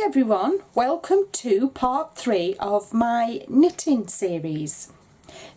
everyone, welcome to part 3 of my knitting series.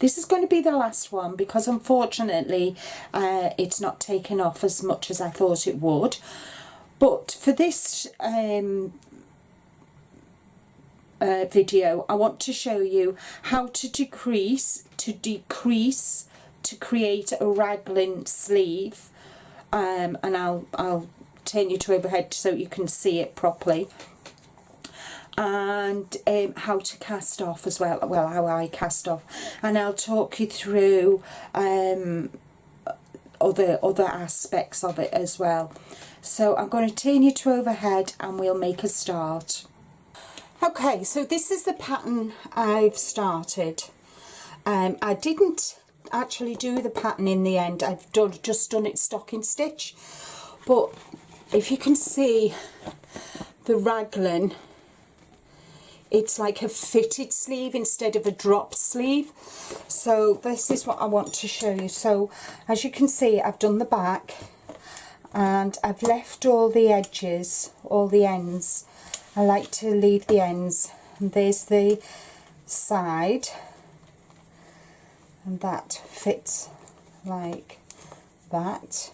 This is going to be the last one because unfortunately it's not taken off as much as I thought it would. But for this video I want to show you how to decrease to create a raglan sleeve, and I'll turn you to overhead so you can see it properly, and how to cast off as well, how I cast off, and I'll talk you through other aspects of it as well. So I'm going to turn you to overhead and we'll make a start. Okay, so this is the pattern I've started. I didn't actually do the pattern in the end, I've just done it stocking stitch, but if you can see the raglan, it's like a fitted sleeve instead of a drop sleeve. So this is what I want to show you. So as you can see, I've done the back and I've left all the edges, all the ends. I like to leave the ends, and there's the side, and that fits like that.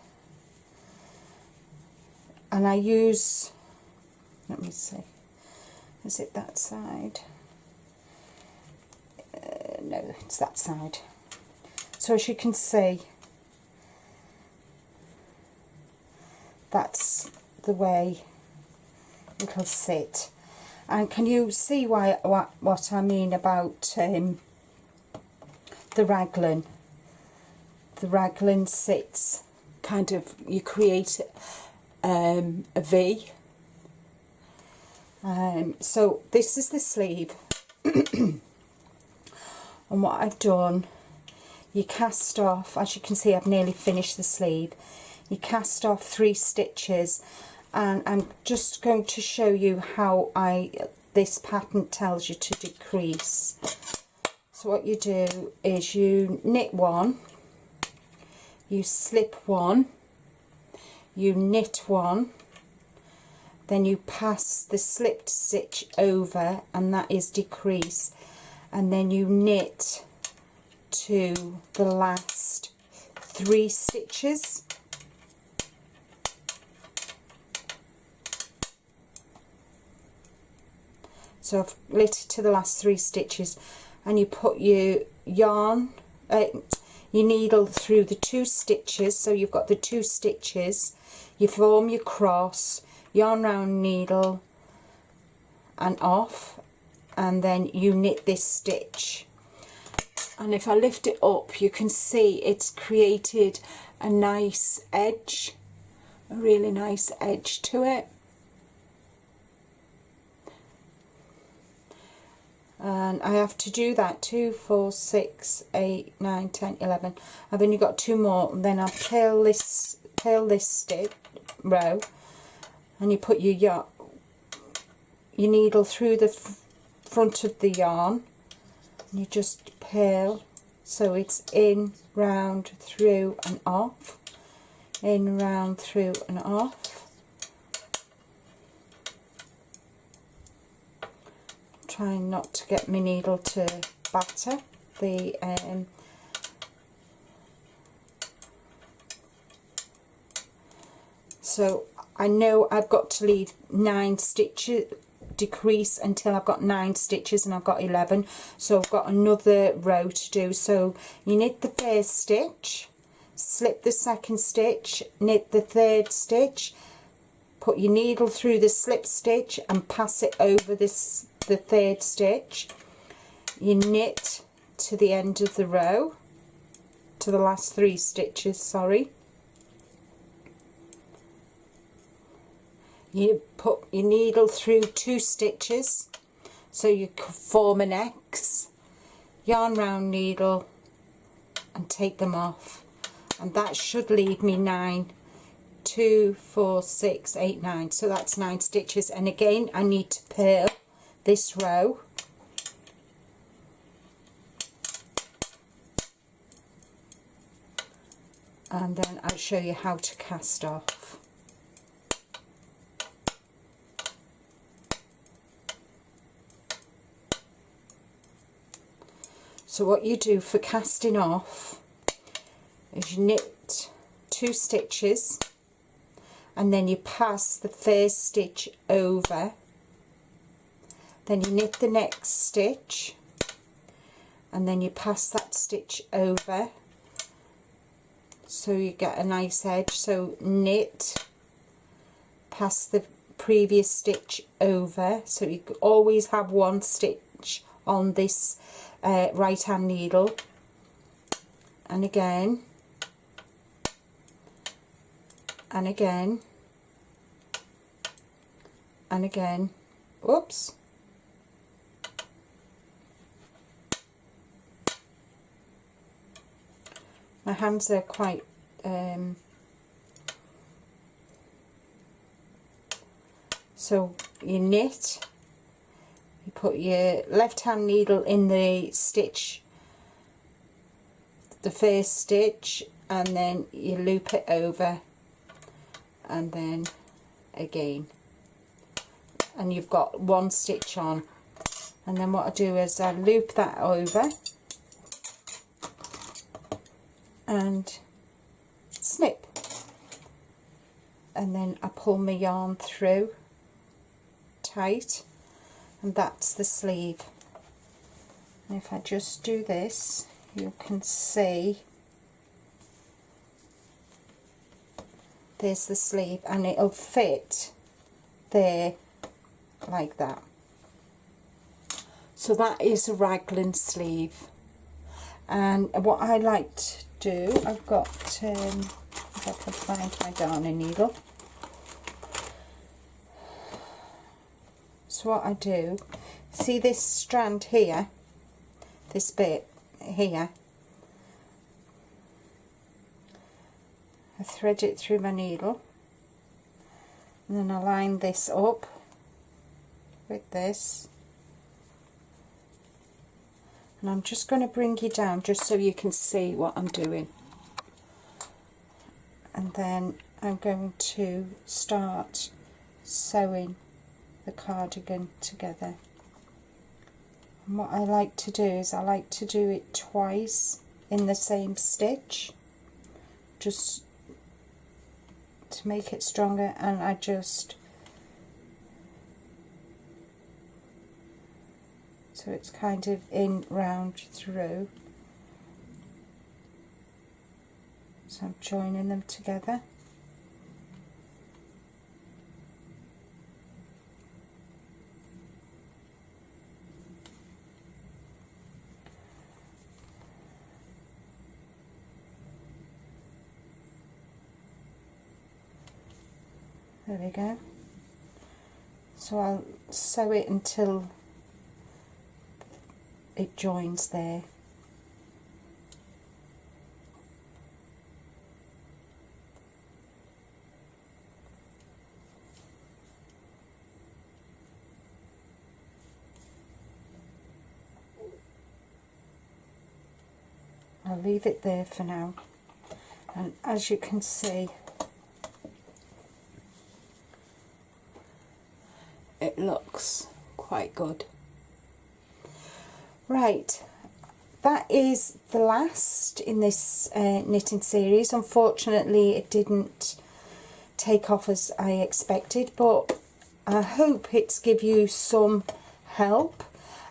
And I use, let me see, is it that side? No, it's that side. So as you can see, that's the way it'll sit. And can you see what I mean about the raglan? The raglan sits kind of, you create a V. So this is the sleeve. And what I've done, you cast off, as you can see I've nearly finished the sleeve, you cast off 3 stitches, and I'm just going to show you how this pattern tells you to decrease. So what you do is you knit 1, you slip 1, you knit 1, then you pass the slipped stitch over, and that is decrease, and then you knit to the last 3 stitches. So I've knitted to the last 3 stitches, and you put your yarn, your needle through the 2 stitches, so you've got the 2 stitches, you form your cross, yarn round needle and off, and then you knit this stitch. And if I lift it up, you can see it's created a nice edge, a really nice edge to it. And I have to do that 2, 4, 6, 8, 9, 10, 11. I've only got 2 more, and then I'll tail this stitch row, and you put your needle through the front of the yarn, and you just purl, so it's in, round, through and off, in, round, through and off. Trying not to get my needle to batter the so I know I've got to leave 9 stitches, decrease until I've got 9 stitches, and I've got 11, so I've got another row to do. So you knit the first stitch, slip the second stitch, knit the third stitch, put your needle through the slip stitch and pass it over the third stitch, you knit to the end of the row, to the last 3 stitches, sorry. You put your needle through 2 stitches, so you could form an X, yarn round needle and take them off, and that should leave me 9. 2, 4, 6, 8, 9, so that's 9 stitches. And again I need to purl this row, and then I'll show you how to cast off. So what you do for casting off is you knit 2 stitches and then you pass the first stitch over, then you knit the next stitch and then you pass that stitch over, so you get a nice edge. So knit, pass the previous stitch over, so you always have 1 stitch on this right hand needle, and again and again and again. Whoops. My hands are quite so you knit, you put your left hand needle in the stitch, the first stitch, and then you loop it over and then again, and you've got 1 stitch on. And then what I do is I loop that over and snip, and then I pull my yarn through tight, and that's the sleeve. And if I just do this, you can see there's the sleeve, and it'll fit there like that. So that is a raglan sleeve. And what I like to do, I've got if I can find my darning needle. So what I do, see this strand here, this bit here, I thread it through my needle, and then I line this up with this, and I'm just going to bring you down just so you can see what I'm doing. And then I'm going to start sewing the cardigan together. And what I like to do is I like to do it twice in the same stitch, just to make it stronger, and I just, so it's kind of in round through, so I'm joining them together. There we go. So I'll sew it until it joins there. I'll leave it there for now, and as you can see, it looks quite good. Right, that is the last in this knitting series. Unfortunately, it didn't take off as I expected, but I hope it's give you some help.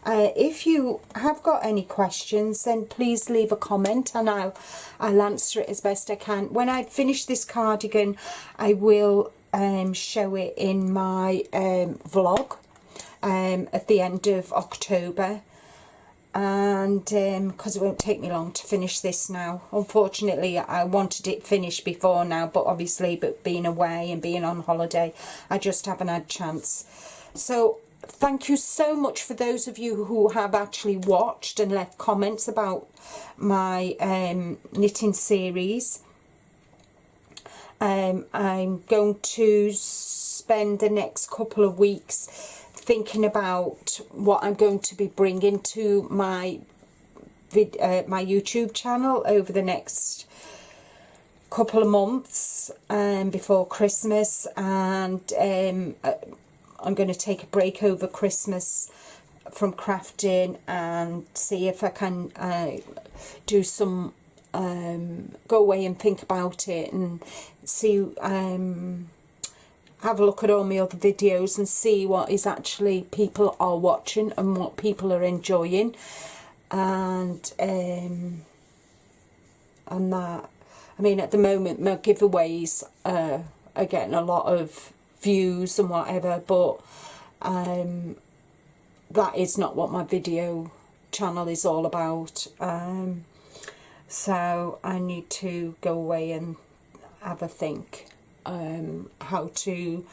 If you have got any questions, then please leave a comment and I'll answer it as best I can. When I finish this cardigan, I will show it in my vlog at the end of October, and because it won't take me long to finish this now. Unfortunately, I wanted it finished before now, but obviously, but being away and being on holiday, I just haven't had a chance. So thank you so much for those of you who have actually watched and left comments about my knitting series. I'm going to spend the next couple of weeks thinking about what I'm going to be bringing to my my YouTube channel over the next couple of months before Christmas, and I'm going to take a break over Christmas from crafting, and see if I can do some, go away and think about it, and see, have a look at all my other videos and see what is actually people are watching and what people are enjoying, and that, I mean, at the moment my giveaways are getting a lot of views and whatever, but that is not what my video channel is all about. So I need to go away and have a think how to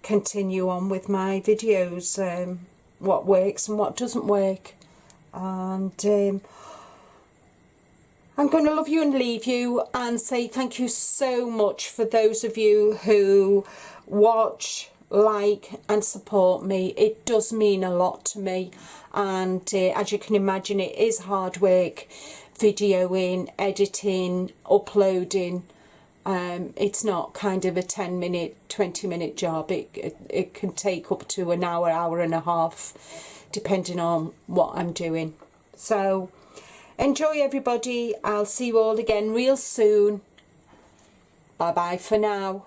continue on with my videos, what works and what doesn't work. And I'm going to love you and leave you and say thank you so much for those of you who watch, like and support me. It does mean a lot to me, and as you can imagine, it is hard work, videoing, editing, uploading. It's not kind of a 10-minute, 20-minute job. It can take up to an hour, hour and a half, depending on what I'm doing. So enjoy, everybody. I'll see you all again real soon. Bye bye for now.